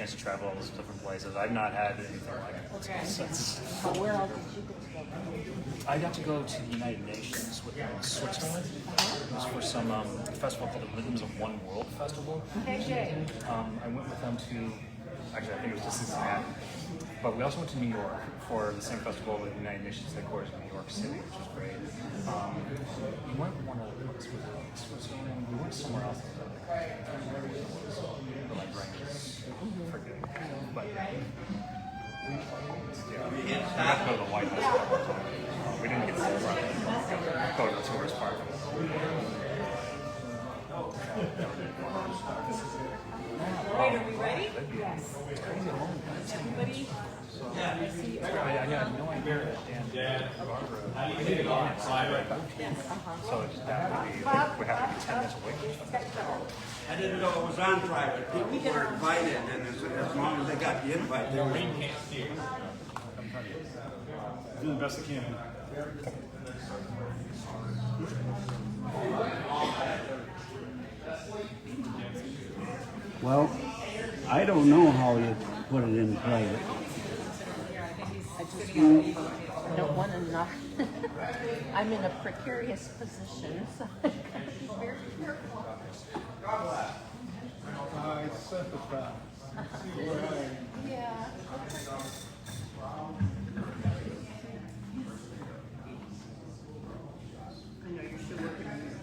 chance to travel all those different places. I've not had anything like it. Okay. Since Where else did you go? I got to go to the United Nations with Switzerland. It was for some festival called the Rhythms of One World Festival. Hey, Jay. I went with them to, actually I think it was just Cincinnati, but we also went to New York for the same festival with the United Nations headquarters in New York City, which was great. We went one other place with Switzerland. We went somewhere else. The like rankings, forgetting. But yeah, we got to go to the White House. We didn't get to the front. We got to go to the tourist part. Right, are we ready? Yes. Everybody? I had no idea that Dan and Barbara did on slide right back. So that would have to be 10 minutes away. I didn't know it was on private. People were invited, and as long as they got the invite, they were. Do the best I can. Well, I don't know how you put it in private. I just don't want to knock. I'm in a precarious position, so I gotta be very careful. I sympathize. Yeah. I know you're still working on this.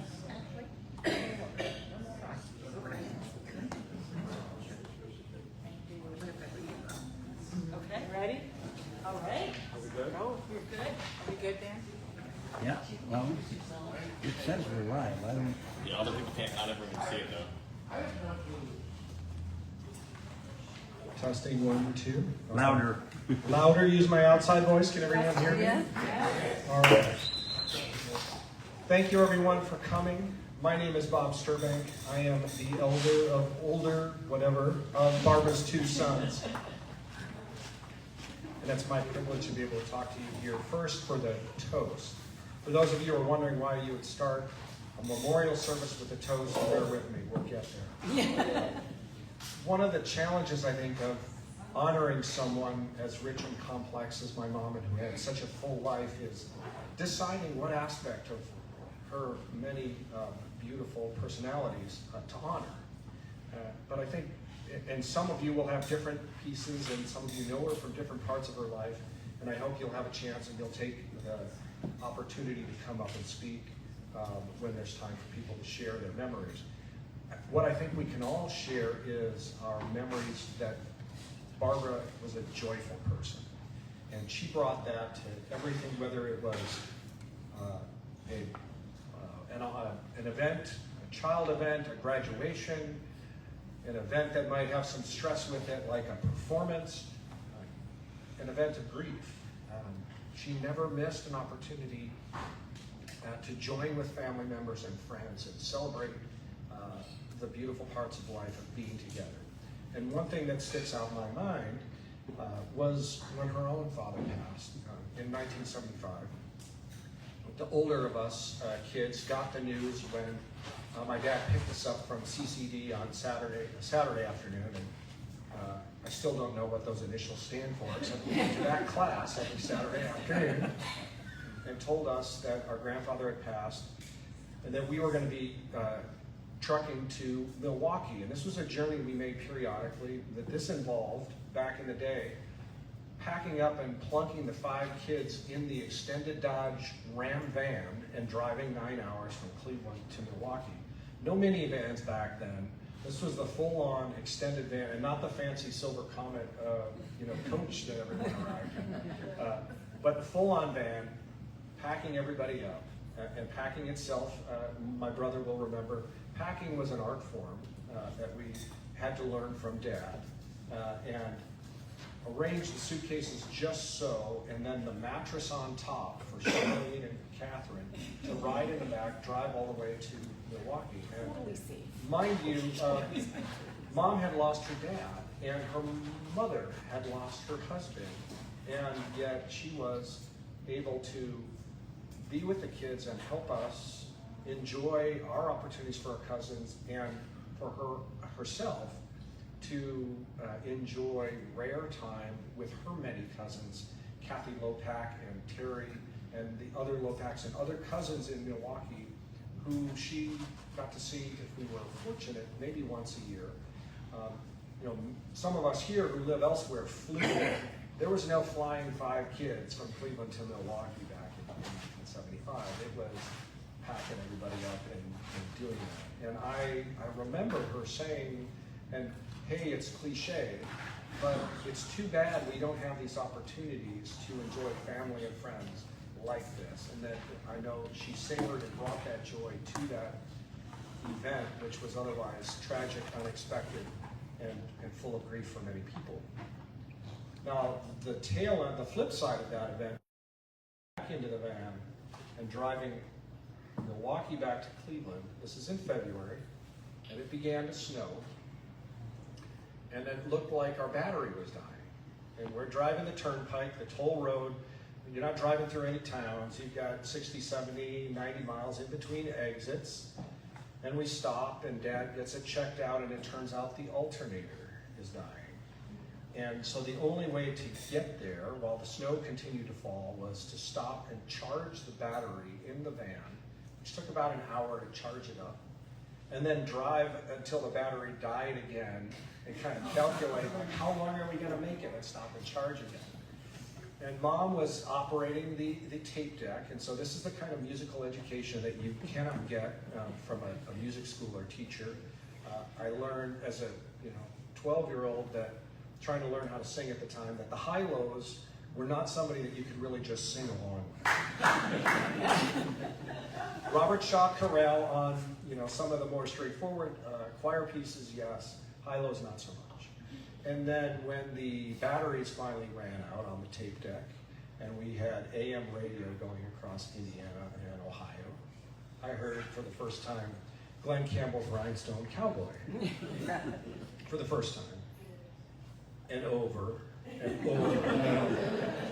Okay, ready? All right. Are we good? Oh, you're good. Are we good, Dan? Yeah, well, it says we're live. I don't. Yeah, other people can't, not everyone can see it though. Testing 1, 2. Louder. Louder. Use my outside voice. Can everyone hear me? Yeah. All right. Thank you, everyone, for coming. My name is Bob Sterbank. I am the elder of of Barbara's 2 sons. And it's my privilege to be able to talk to you here first for the toast. For those of you who are wondering why you would start a memorial service with a toast, bear with me. We'll get there. One of the challenges, I think, of honoring someone as rich and complex as my mom and who had such a full life is deciding what aspect of her many beautiful personalities to honor. But I think, and some of you will have different pieces, and some of you know her from different parts of her life, and I hope you'll have a chance and you'll take the opportunity to come up and speak when there's time for people to share their memories. What I think we can all share is our memories that Barbara was a joyful person, and she brought that to everything, whether it was an event, a child event, a graduation, an event that might have some stress with it, like a performance, an event of grief. She never missed an opportunity to join with family members and friends and celebrate the beautiful parts of life of being together. And one thing that sticks out in my mind was when her own father passed in 1975. The older of us kids got the news when my dad picked us up from CCD on Saturday afternoon, and I still don't know what those initials stand for, except we went to that class every Saturday afternoon and told us that our grandfather had passed and that we were going to be trucking to Milwaukee. And this was a journey we made periodically, that this involved, back in the day, packing up and plunking the 5 kids in the extended Dodge Ram van and driving 9 hours from Cleveland to Milwaukee. No minivans back then. This was the full-on extended van, and not the fancy Silver Comet, coach that everyone arrived in. But the full-on van, packing everybody up, and packing itself, my brother will remember, packing was an art form that we had to learn from Dad, and arrange the suitcases just so, and then the mattress on top for Charlene and Catherine to ride in the back, drive all the way to Milwaukee. And mind you, Mom had lost her dad, and her mother had lost her husband, and yet she was able to be with the kids and help us enjoy our opportunities for our cousins and for herself to enjoy rare time with her many cousins, Kathy Lopak and Terry, and the other Lopaks and other cousins in Milwaukee, who she got to see, if we were fortunate, maybe once a year. You know, some of us here who live elsewhere flew. There was no flying 5 kids from Cleveland to Milwaukee back in 1975. It was packing everybody up and doing that. And I remember her saying, and hey, it's cliche, but it's too bad we don't have these opportunities to enjoy family and friends like this. And that I know she savored and brought that joy to that event, which was otherwise tragic, unexpected, and full of grief for many people. Now, the tail end, the flip side of that event, back into the van and driving Milwaukee back to Cleveland. This is in February, and it began to snow, and it looked like our battery was dying. And we're driving the turnpike, the toll road. You're not driving through any towns. You've got 60, 70, 90 miles in between exits. And we stop, and Dad gets it checked out, and it turns out the alternator is dying. And so the only way to get there while the snow continued to fall was to stop and charge the battery in the van, which took about an hour to charge it up, and then drive until the battery died again and kind of calculate, like, how long are we going to make it, and stop and charge again. And Mom was operating the tape deck, and so this is the kind of musical education that you cannot get from a music school or teacher. I learned as a 12-year-old that trying to learn how to sing at the time, that the high-lows were not somebody that you could really just sing along with. Robert Shaw Chorale on some of the more straightforward choir pieces, yes. High-lows, not so much. And then when the batteries finally ran out on the tape deck, and we had AM radio going across Indiana and Ohio, I heard for the first time Glenn Campbell's Rhinestone Cowboy. For the first time. And over, and over,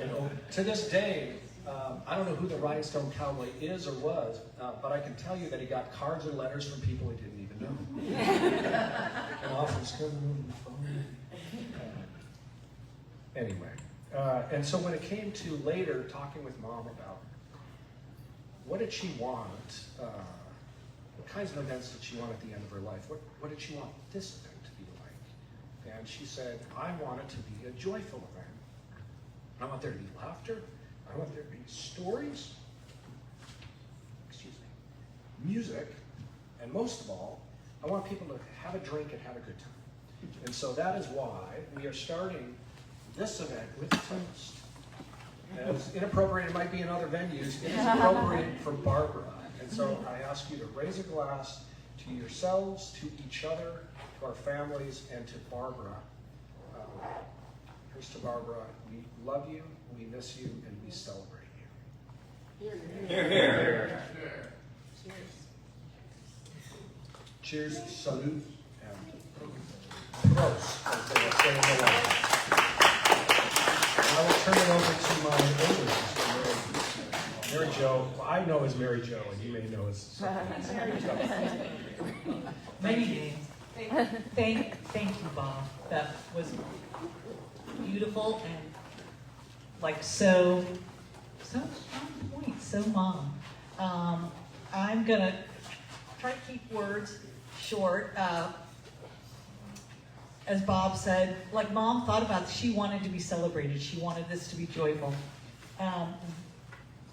and over. To this day, I don't know who the Rhinestone Cowboy is or was, but I can tell you that he got cards and letters from people he didn't even know. And offers coming on the phone. Anyway, and so when it came to later talking with Mom about what did she want, what kinds of events did she want at the end of her life, what did she want this event to be like? And she said, I want it to be a joyful event. I want there to be laughter. I want there to be stories, music, and most of all, I want people to have a drink and have a good time. And so that is why we are starting this event with a toast. As inappropriate it might be in other venues, it is appropriate for Barbara. And so I ask you to raise a glass to yourselves, to each other, to our families, and to Barbara. Here's to Barbara. We love you, we miss you, and we celebrate you. Here, here. Cheers, salute, and prost, as they would say in the line. I will turn it over to my older sister, Mary Jo. Well, I know as Mary Jo, and you may know as something. Many names. Thank you, Bob. That was beautiful and like so on point, so Mom. I'm gonna try to keep words short. As Bob said, like Mom thought about, she wanted to be celebrated. She wanted this to be joyful.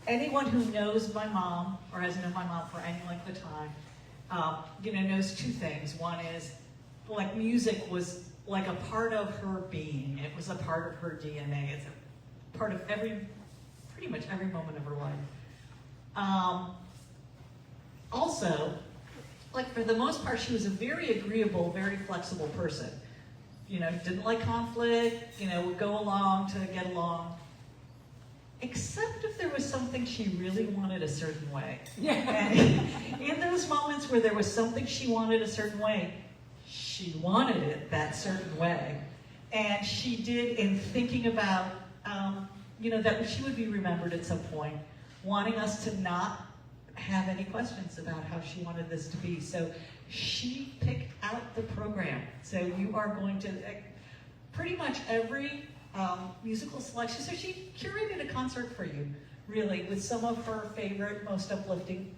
Anyone who knows my mom or has known my mom for any length of time, knows two things. One is, like, music was like a part of her being. It was a part of her DNA. It's a part of pretty much every moment of her life. Also, like, for the most part, she was a very agreeable, very flexible person. Didn't like conflict, would go along to get along. Except if there was something she really wanted a certain way. And in those moments where there was something she wanted a certain way, she wanted it that certain way. And she did, in thinking about, that she would be remembered at some point, wanting us to not have any questions about how she wanted this to be. So she picked out the program. So you are going to, pretty much every musical selection, so she curated a concert for you, really, with some of her favorite, most uplifting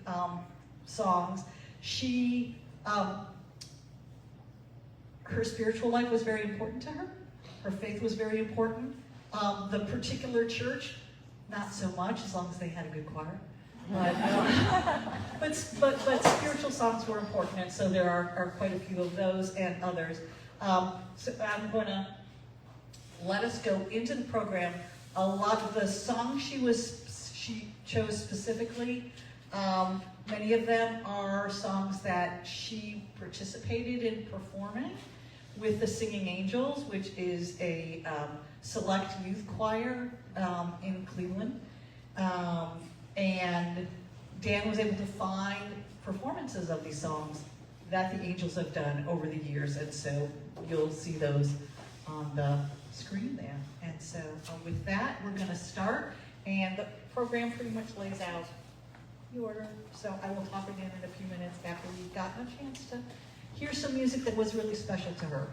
songs. She, her spiritual life was very important to her. Her faith was very important. The particular church, not so much, as long as they had a good choir. But spiritual songs were important, and so there are quite a few of those and others. So I'm going to let us go into the program. A lot of the songs she chose specifically, many of them are songs that she participated in performing with the Singing Angels, which is a select youth choir in Cleveland. And Dan was able to find performances of these songs that the Angels have done over the years, and so you'll see those on the screen there. And so with that, we're going to start, and the program pretty much lays out the order, so I will talk again in a few minutes after we've gotten a chance to hear some music that was really special to her.